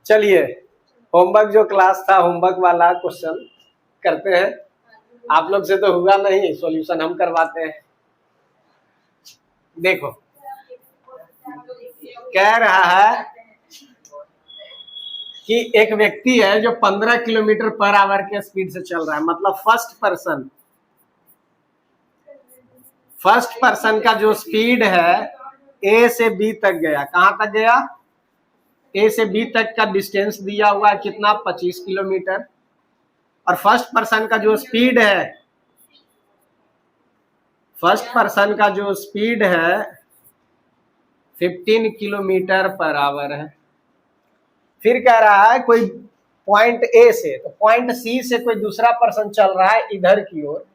चलिए होमवर्क जो क्लास था होमवर्क वाला क्वेश्चन करते हैं। आप लोग से तो हुआ नहीं, सॉल्यूशन हम करवाते हैं। देखो कह रहा है कि एक व्यक्ति है जो 15 किलोमीटर पर आवर के स्पीड से चल रहा है, मतलब फर्स्ट पर्सन का जो स्पीड है ए से बी तक गया। कहां तक गया? ए से बी तक का डिस्टेंस दिया हुआ है कितना? 25 किलोमीटर। और फर्स्ट पर्सन का जो स्पीड है 15 किलोमीटर पर आवर है। फिर कह रहा है कोई पॉइंट ए से, तो पॉइंट सी से कोई दूसरा पर्सन चल रहा है इधर की ओर,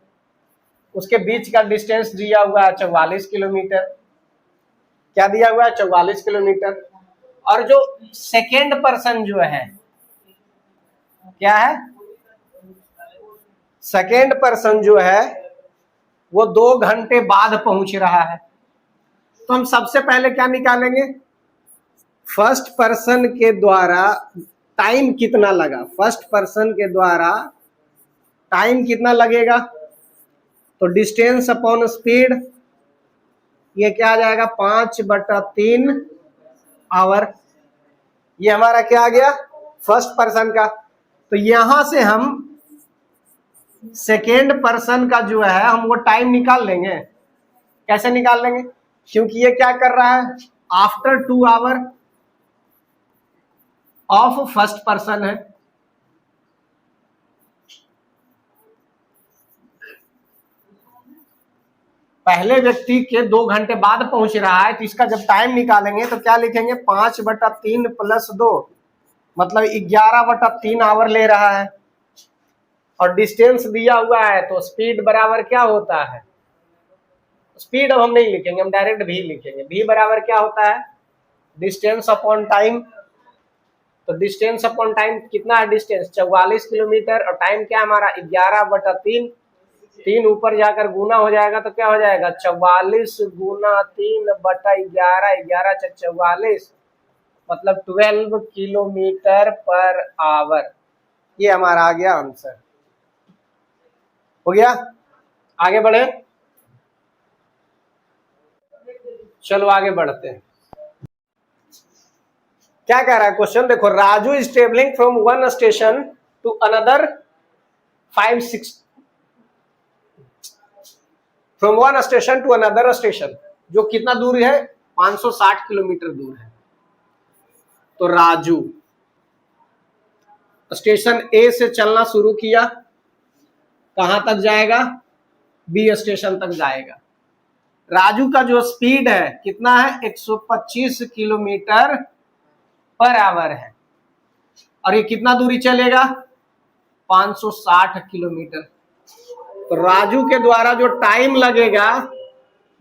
उसके बीच का डिस्टेंस दिया हुआ है 44 किलोमीटर। क्या दिया हुआ है? 44 किलोमीटर। और जो सेकेंड पर्सन जो है क्या है? सेकेंड पर्सन जो है वो 2 घंटे बाद पहुंच रहा है। तो हम सबसे पहले क्या निकालेंगे? फर्स्ट पर्सन के द्वारा टाइम कितना लगा, फर्स्ट पर्सन के द्वारा टाइम कितना लगेगा। तो डिस्टेंस अपॉन स्पीड, ये क्या आ जाएगा? 5/3 आवर। ये हमारा क्या आ गया? फर्स्ट पर्सन का। तो यहां से हम सेकेंड पर्सन का जो है हम वो टाइम निकाल लेंगे। कैसे निकाल लेंगे? क्योंकि ये क्या कर रहा है? After 2 hour of first person है। पहले व्यक्ति के 2 घंटे बाद पहुंच रहा है, तो इसका जब टाइम निकालेंगे तो क्या लिखेंगे? 5/3 + 2 मतलब 11/3 आवर ले रहा है। और डिस्टेंस दिया हुआ है तो स्पीड बराबर क्या होता है? स्पीड अब हम नहीं लिखेंगे, हम डायरेक्ट भी लिखेंगे। भी बराबर क्या होता है? Distance upon time. तो डिस्टेंस अपॉन टाइम कितना है? डिस्टेंस 44 किलोमीटर और टाइम क्या हमारा? 11/3। 3 ऊपर जाकर गुना हो जाएगा तो क्या हो जाएगा? 44 गुना 3/11, 11 × 44 मतलब 12 किलोमीटर पर आवर। ये हमारा आ गया आंसर। हो गया? आगे बढ़े? चलो आगे बढ़ते हैं। क्या कह रहा है क्वेश्चन? देखो, Raju is travelling from one station to another 5-6 from one station to another station, जो कितना दूर है? 560 किलोमीटर दूर है। तो राजू स्टेशन ए से चलना शुरू किया, कहां तक जाएगा? बी स्टेशन तक जाएगा। राजू का जो स्पीड है कितना है? 125 किलोमीटर पर आवर है। और ये कितना दूरी चलेगा? 560 किलोमीटर। तो राजू के द्वारा जो टाइम लगेगा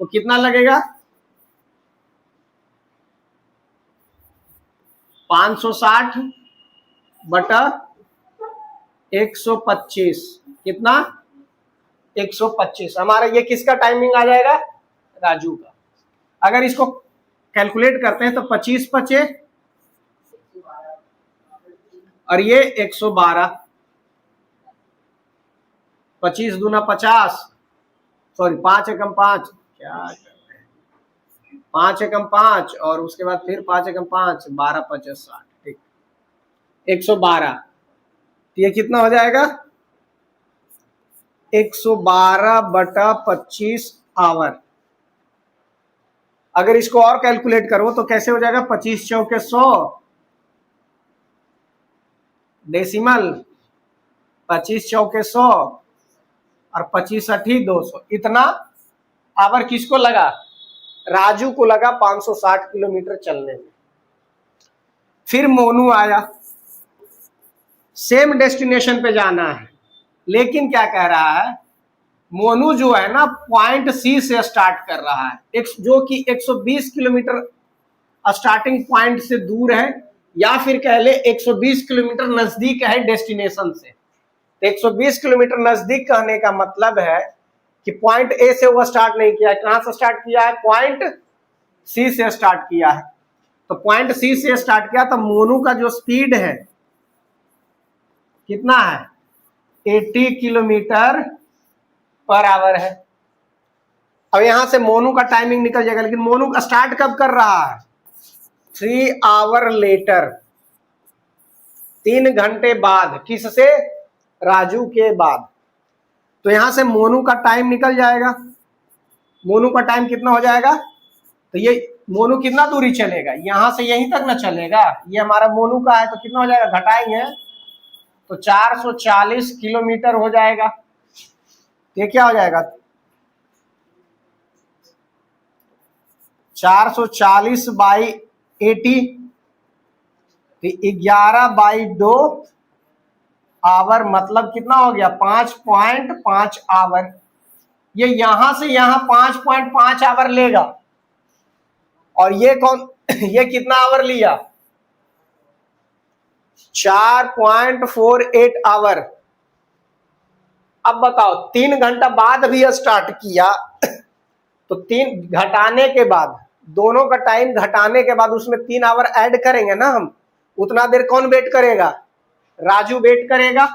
वो कितना लगेगा? 560/125 कितना? 125। हमारा ये किसका टाइमिंग आ जाएगा? राजू का। अगर इसको कैलकुलेट करते हैं तो 25 बचे और ये 112, 25 दूना 50, सॉरी 5 एकम 5, क्या कर रहे हैं? 5 एकम 5 और उसके बाद फिर 5 एकम 5, 12 × 5 = 60। ठीक, 112। तो ये कितना हो जाएगा? 112/25 आवर। अगर इसको और कैलकुलेट करो तो कैसे हो जाएगा? 25 चौके 100 डेसिमल, 25 चौके 100 और 25 × 200। इतना आवर किसको लगा? राजू को लगा 560 किलोमीटर चलने में। फिर मोनू आया, सेम डेस्टिनेशन पे जाना है, लेकिन क्या कह रहा है? मोनू जो है ना पॉइंट सी से स्टार्ट कर रहा है, जो कि 120 किलोमीटर स्टार्टिंग पॉइंट से दूर है, या फिर कह ले 120 किलोमीटर नजदीक है डेस्टिनेशन से। तो 120 किलोमीटर नजदीक कहने का मतलब है कि पॉइंट ए से वो स्टार्ट नहीं किया है। कहां से स्टार्ट किया है? पॉइंट सी से स्टार्ट किया है। तो पॉइंट सी से स्टार्ट किया, तो मोनू का जो स्पीड है कितना है, 80 किलोमीटर पर आवर है। अब यहां से मोनू का टाइमिंग निकल जाएगा, लेकिन मोनू का स्टार्ट कब कर रहा है, 3 आवर लेटर, 3 घंटे बाद, किससे, राजू के बाद। तो यहां से मोनू का टाइम निकल जाएगा, मोनू का टाइम कितना हो जाएगा, तो ये मोनू कितना दूरी चलेगा, यहां से यहीं तक ना चलेगा, ये हमारा मोनू का है, तो कितना हो जाएगा, घटाएंगे तो 440 किलोमीटर हो जाएगा। ये क्या हो जाएगा, 440 बाई 80, 11/2 आवर, मतलब कितना हो गया, 5.5 आवर। ये यहां से यहां 5.5 आवर लेगा, और ये कौन ये कितना आवर लिया, 4.48 आवर। अब बताओ 3 घंटा बाद भी स्टार्ट किया, तो 3 घटाने के बाद, दोनों का टाइम घटाने के बाद उसमें 3 आवर ऐड करेंगे ना हम, उतना देर कौन वेट करेगा, राजू वेट करेगा।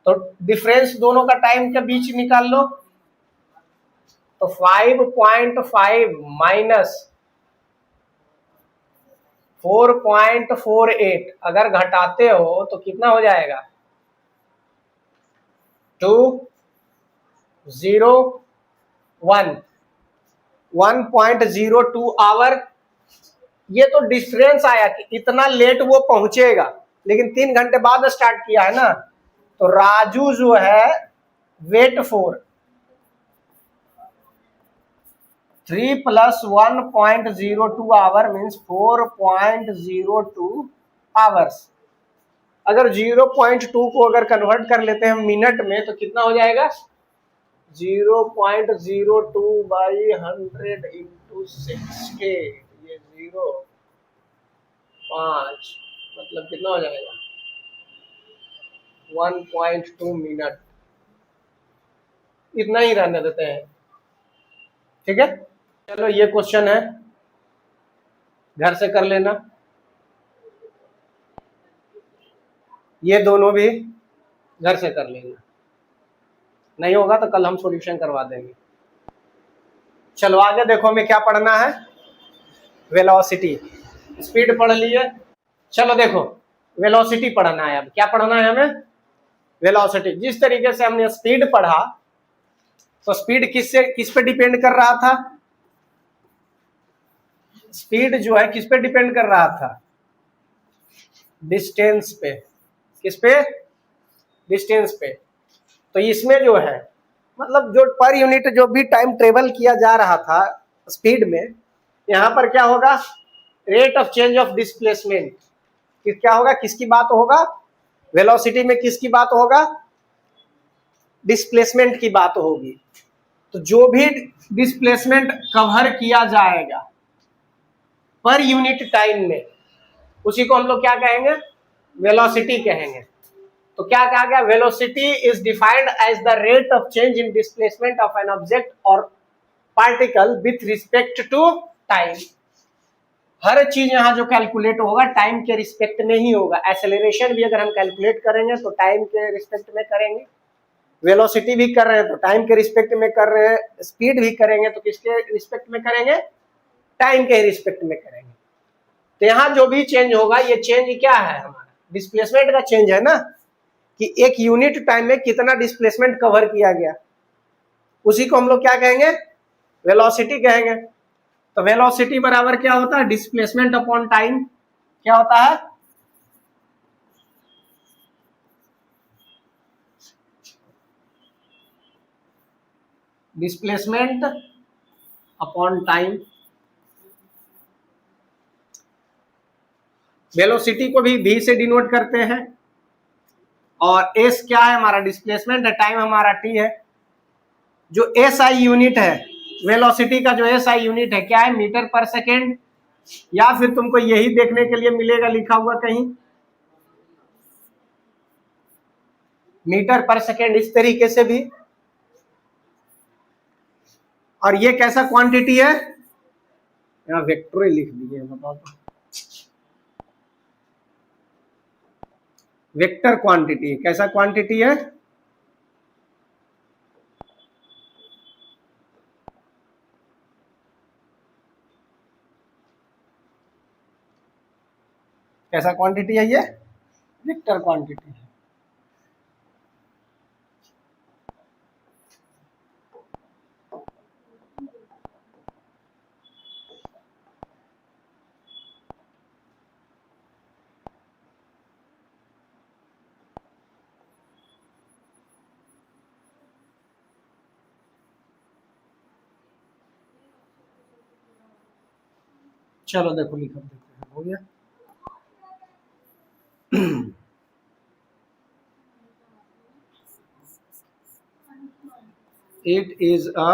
तो डिफरेंस दोनों का टाइम के बीच निकाल लो, तो 5.5 माइनस 4.48 अगर घटाते हो तो कितना हो जाएगा, 1.02 आवर। ये तो डिफरेंस आया कि इतना लेट वो पहुंचेगा, लेकिन 3 घंटे बाद स्टार्ट किया है ना, तो राजू जो है wait for 3 + 1.02 hour means 4.02 hours. अगर 0.2 को अगर कन्वर्ट कर लेते हैं मिनट में, तो कितना हो जाएगा, 0.02/100 × 60, ये 0.5 मतलब कितना हो जाएगा, 1.2 मिनट। इतना ही रहने देते हैं, ठीक है। चलो ये क्वेश्चन है, घर से कर लेना, ये दोनों भी घर से कर लेना, नहीं होगा तो कल हम सॉल्यूशन करवा देंगे। चलो आगे देखो हमें क्या पढ़ना है, वेलोसिटी। स्पीड पढ़ लिए, चलो देखो वेलोसिटी पढ़ना है। अब क्या पढ़ना है हमें, वेलोसिटी। जिस तरीके से हमने स्पीड पढ़ा, तो स्पीड किस पे डिपेंड कर रहा था, स्पीड जो है किस पे डिपेंड कर रहा था, डिस्टेंस पे। किस पे, डिस्टेंस पे। तो इसमें जो है मतलब जो पर यूनिट जो भी टाइम ट्रेवल किया जा रहा था स्पीड में, यहां पर क्या होगा, rate of change of displacement. क्या होगा, किसकी बात होगा, वेलोसिटी में किसकी बात होगा, डिस्प्लेसमेंट की बात होगी। तो जो भी डिस्प्लेसमेंट कवर किया जाएगा पर यूनिट टाइम में, उसी को हम लोग क्या कहेंगे, वेलोसिटी कहेंगे। तो क्या कहा गया, velocity is defined as the rate of change in displacement of an object और particle with respect to time. हर चीज यहाँ जो कैलकुलेट होगा टाइम के रिस्पेक्ट में ही होगा। एक्सेलरेशन भी अगर हम कैलकुलेट करेंगे तो टाइम के रिस्पेक्ट में करेंगे, वेलोसिटी भी कर रहे हैं तो टाइम के रिस्पेक्ट में कर रहे हैं, स्पीड भी करेंगे तो किसके रिस्पेक्ट में करेंगे, टाइम के रिस्पेक्ट में करेंगे। तो यहाँ जो भी चेंज होगा, ये चेंज क्या है, हमारा डिस्प्लेसमेंट का चेंज है ना, कि एक यूनिट टाइम में कितना डिस्प्लेसमेंट कवर किया गया, उसी को हम लोग क्या कहेंगे, वेलोसिटी कहेंगे। तो वेलोसिटी बराबर क्या होता है, डिस्प्लेसमेंट अपॉन टाइम। क्या होता है, डिस्प्लेसमेंट अपॉन टाइम। वेलोसिटी को भी v से डिनोट करते हैं, और s क्या है, हमारा डिस्प्लेसमेंट है, टाइम हमारा t है। जो SI यूनिट है वेलोसिटी का, जो SI यूनिट है क्या है, मीटर पर सेकेंड, या फिर तुमको यही देखने के लिए मिलेगा लिखा हुआ कहीं मीटर पर सेकेंड, इस तरीके से भी। और ये कैसा क्वांटिटी है, यहाँ वेक्टर लिख दिए, बताओ तो। Vector quantity. कैसा क्वांटिटी है? कैसा क्वांटिटी है ये? वेक्टर क्वांटिटी है। चलो देखो लिख देते हैं, हो गया। It is a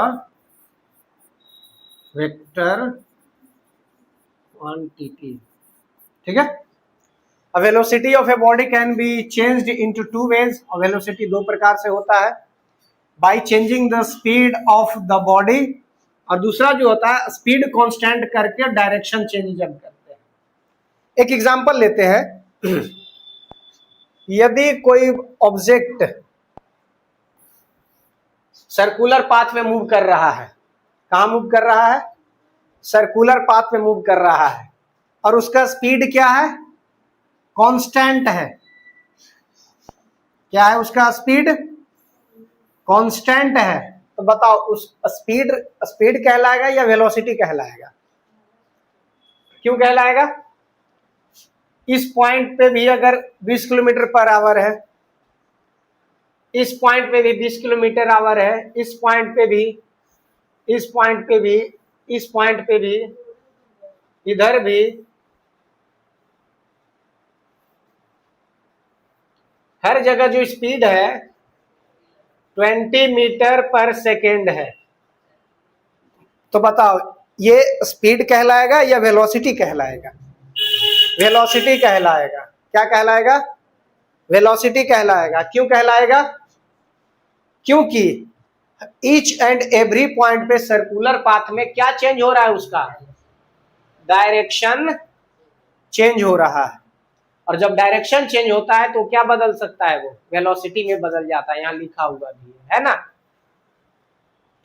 vector quantity। ठीक है। A velocity of a body can be changed into two ways। और velocity दो प्रकार से होता है, by changing the speed of the body, और दूसरा जो होता है स्पीड कांस्टेंट करके डायरेक्शन चेंज जब करते हैं। एक एग्जांपल लेते हैं। यदि कोई ऑब्जेक्ट सर्कुलर पाथ में मूव कर रहा है, कहाँ मूव कर रहा है? सर्कुलर पाथ में मूव कर रहा है, और उसका स्पीड क्या है? कांस्टेंट है। क्या है उसका स्पीड? कांस्टेंट है। तो बताओ उस स्पीड कहलाएगा या वेलोसिटी कहलाएगा? क्यों कहलाएगा? इस पॉइंट पे भी अगर 20 किलोमीटर पर आवर है, इस पॉइंट पे भी 20 किलोमीटर आवर है, इस पॉइंट पे भी, इस पॉइंट पे भी, इस पॉइंट पे भी, इधर भी, हर जगह जो स्पीड है 20 मीटर पर सेकेंड है। तो बताओ ये स्पीड कहलाएगा या वेलोसिटी कहलाएगा? वेलोसिटी कहलाएगा। क्या कहलाएगा? वेलोसिटी कहलाएगा। क्यों कहलाएगा? क्योंकि ईच एंड एवरी पॉइंट पे सर्कुलर पाथ में क्या चेंज हो रहा है? उसका डायरेक्शन चेंज हो रहा है। और जब डायरेक्शन चेंज होता है तो क्या बदल सकता है? वो वेलोसिटी में बदल जाता है। यहां लिखा हुआ भी है ना।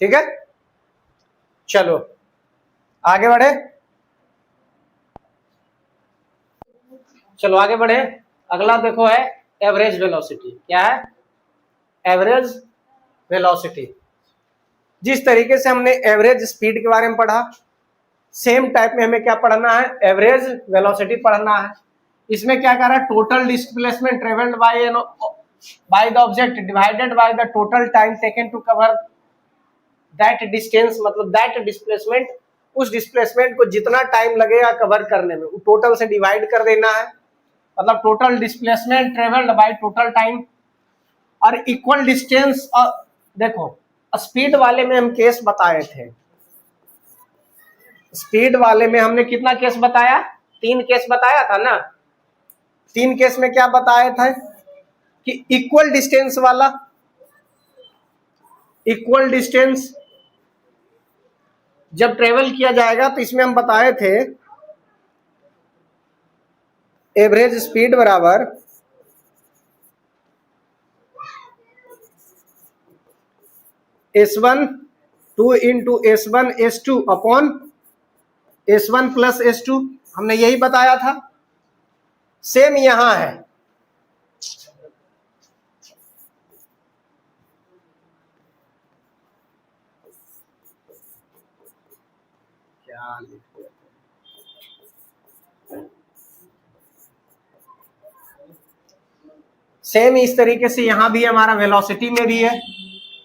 ठीक है, चलो आगे बढ़े। चलो आगे बढ़े। अगला देखो है एवरेज वेलोसिटी। क्या है? Average velocity. जिस तरीके से हमने एवरेज स्पीड के बारे में पढ़ा, सेम टाइप में हमें क्या पढ़ना है? एवरेज वेलोसिटी पढ़ना है। इसमें क्या कर रहा है? Total displacement travelled by the object divided by the total time taken to cover that distance. मतलब दैट डिस्प्लेसमेंट, उस डिस्प्लेसमेंट को जितना टाइम लगेगा कवर करने में, टोटल से डिवाइड कर देना है। मतलब total displacement travelled by total time और इक्वल डिस्टेंस। और देखो स्पीड वाले में हम केस बताए थे। स्पीड वाले में हमने कितना केस बताया? 3 केस बताया था ना। 3 केस में क्या बताया था? कि इक्वल डिस्टेंस वाला, इक्वल डिस्टेंस जब ट्रेवल किया जाएगा तो इसमें हम बताए थे एवरेज स्पीड बराबर S1 2 into S1 S2 upon S1 plus S2। हमने यही बताया था। सेम यहां है। क्या लिखते? सेम इस तरीके से यहां भी हमारा वेलोसिटी में भी है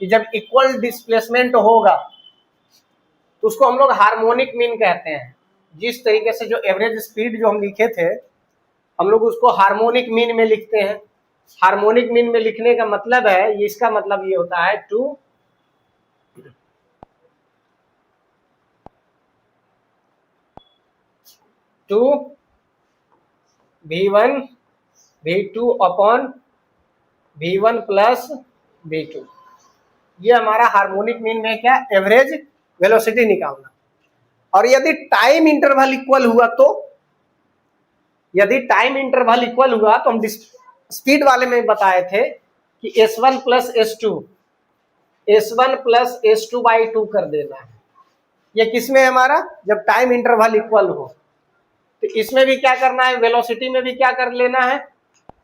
कि जब इक्वल डिस्प्लेसमेंट होगा तो उसको हम लोग हार्मोनिक मीन कहते हैं। जिस तरीके से जो एवरेज स्पीड जो हम लिखे थे, हम लोग उसको हार्मोनिक मीन में लिखते हैं। हार्मोनिक मीन में लिखने का मतलब है, इसका मतलब ये होता है to V1 V2 upon V1 plus V2। ये हमारा हार्मोनिक मीन में क्या? एवरेज वेलोसिटी निकालना। और यदि टाइम इंटरवल इक्वल हुआ तो, यदि टाइम इंटरवल इक्वल हुआ तो हम स्पीड वाले में बताए थे कि s1 प्लस s2 बाई 2 कर देना है। ये किसमें है हमारा, जब टाइम इंटरवल इक्वल हो। तो इसमें भी क्या करना है, वेलोसिटी में भी क्या कर लेना है,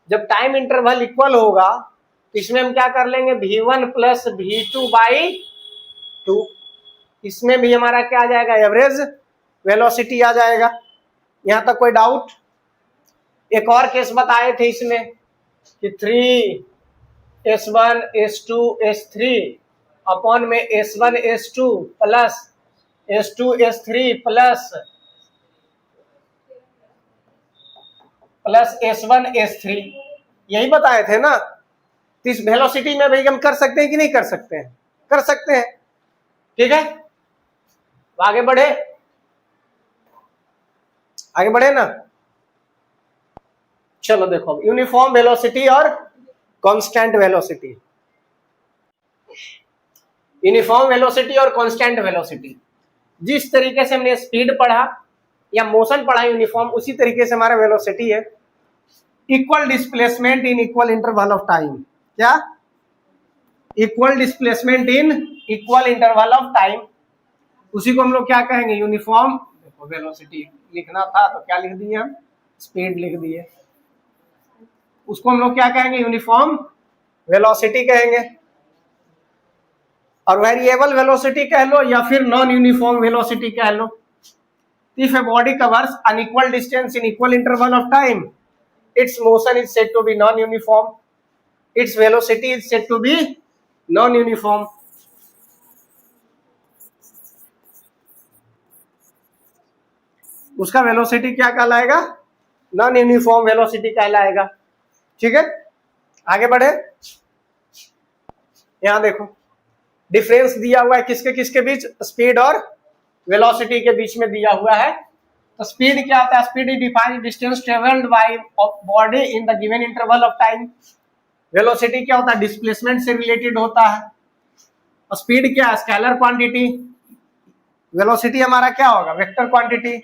जब टाइम इंटरवल इक्वल होगा तो इसमें हम क्या कर लेंगे, v1 प्लस v2 बाई 2। इसमें भी हमारा क्या आ जाएगा, एवरेज वेलोसिटी आ जाएगा। यहां तक कोई डाउट? एक और केस बताए थे इसमें कि 3s1 s2 s3 अपॉन में s1 s2 plus s2 s3 plus s1 s3, यही बताए थे ना। तो इस वेलोसिटी में भाई हम कर सकते हैं कि नहीं कर सकते हैं, कर सकते हैं। ठीक है, आगे बढ़े, आगे बढ़े ना। चलो देखो, यूनिफॉर्म वेलोसिटी और कांस्टेंट वेलोसिटी। यूनिफॉर्म वेलोसिटी और कांस्टेंट वेलोसिटी, जिस तरीके से हमने स्पीड पढ़ा या मोशन पढ़ा यूनिफॉर्म, उसी तरीके से हमारा वेलोसिटी है। Equal displacement in equal interval of time. क्या, equal displacement in equal interval of time, उसी को हम लोग क्या कहेंगे, यूनिफॉर्म। देखो वेलोसिटी लिखना था तो क्या लिख दिए हम, स्पीड लिख दिए। उसको हम लोग क्या कहेंगे, यूनिफॉर्म वेलोसिटी कहेंगे। और वेरिएबल वेलोसिटी कह लो या फिर नॉन यूनिफॉर्म वेलोसिटी कह लो। If a body covers unequal distance in equal interval of time, its motion is said to be non-uniform, its velocity is said to be non-uniform। उसका velocity क्या कहलाएगा, non uniform velocity कहलाएगा। ठीक है, आगे बढ़े। यहां देखो डिफरेंस दिया हुआ है किसके किसके बीच, स्पीड और वेलोसिटी के बीच में दिया हुआ है। तो स्पीड क्या होता है, speed is defined distance travelled by body in the given interval of time. Velocity क्या होता है, डिस्प्लेसमेंट से रिलेटेड होता है। और स्पीड क्या है, स्केलर क्वांटिटी। वेलोसिटी हमारा क्या होगा, वेक्टर क्वांटिटी।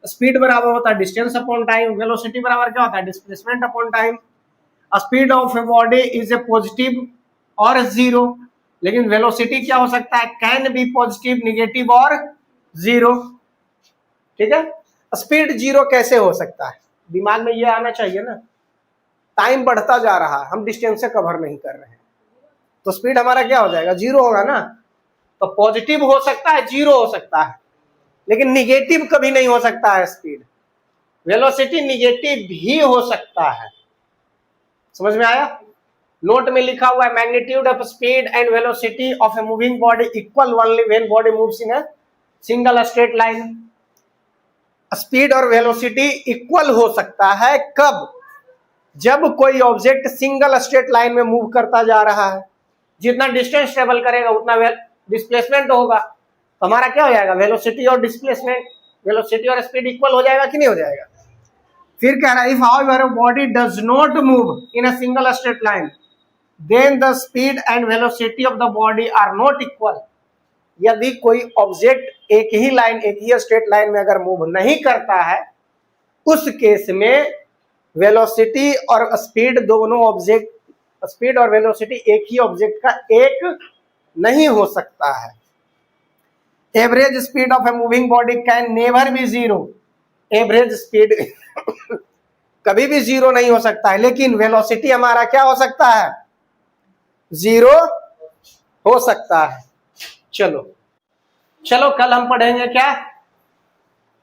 स्पीड बराबर होता है डिस्टेंस अपॉन टाइम, वेलोसिटी बराबर क्या होता है, displacement upon time. Speed of a body is a positive और जीरो, लेकिन वेलोसिटी क्या हो सकता है, कैन बी पॉजिटिव, निगेटिव और जीरो। ठीक है, स्पीड जीरो कैसे हो सकता है, दिमाग में ये आना चाहिए ना। टाइम बढ़ता जा रहा है, हम डिस्टेंस से कवर नहीं कर रहे हैं, तो स्पीड हमारा क्या हो जाएगा, जीरो होगा ना। तो पॉजिटिव हो सकता है, जीरो हो सकता है, लेकिन निगेटिव कभी नहीं हो सकता है। स्पीड वेलोसिटी निगेटिव भी हो सकता है। समझ में आया? नोट में लिखा हुआ है, magnitude of speed and velocity of a moving body equal only when body moves in a single straight line. Speed और वेलोसिटी इक्वल हो सकता है कब, जब कोई ऑब्जेक्ट सिंगल स्ट्रेट लाइन में मूव करता जा रहा है। जितना डिस्टेंस ट्रेवल करेगा उतना डिस्प्लेसमेंट होगा, तो हमारा क्या हो जाएगा, वेलोसिटी और डिस्प्लेसमेंट, वेलोसिटी और स्पीड इक्वल हो जाएगा कि नहीं हो जाएगा। फिर कह रहा है, if however a body does not move in a single straight line then the speed and velocity of the body are not equal. यदि कोई ऑब्जेक्ट एक ही लाइन, एक ही स्ट्रेट लाइन में अगर मूव नहीं करता है, उस केस में वेलोसिटी और स्पीड दोनों ऑब्जेक्ट, स्पीड और वेलोसिटी एक ही ऑब्जेक्ट का एक नहीं हो सकता है। Average speed of a moving body can never be zero. Average speed कभी भी जीरो नहीं हो सकता है, लेकिन वेलोसिटी हमारा क्या हो सकता है, जीरो हो सकता है। चलो चलो, कल हम पढ़ेंगे क्या,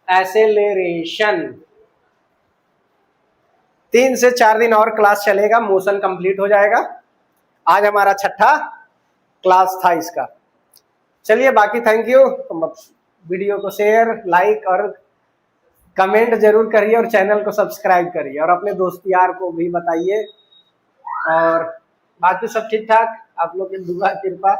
एक्सेलरेशन। 3 से 4 दिन और क्लास चलेगा, मोशन कंप्लीट हो जाएगा। आज हमारा 6ठा क्लास था इसका। चलिए, बाकी थैंक यू। वीडियो को शेयर, लाइक और कमेंट जरूर करिए, और चैनल को सब्सक्राइब करिए, और अपने दोस्त यार को भी बताइए। और बाकी सब ठीक ठाक, आप लोग की दुआ कृपा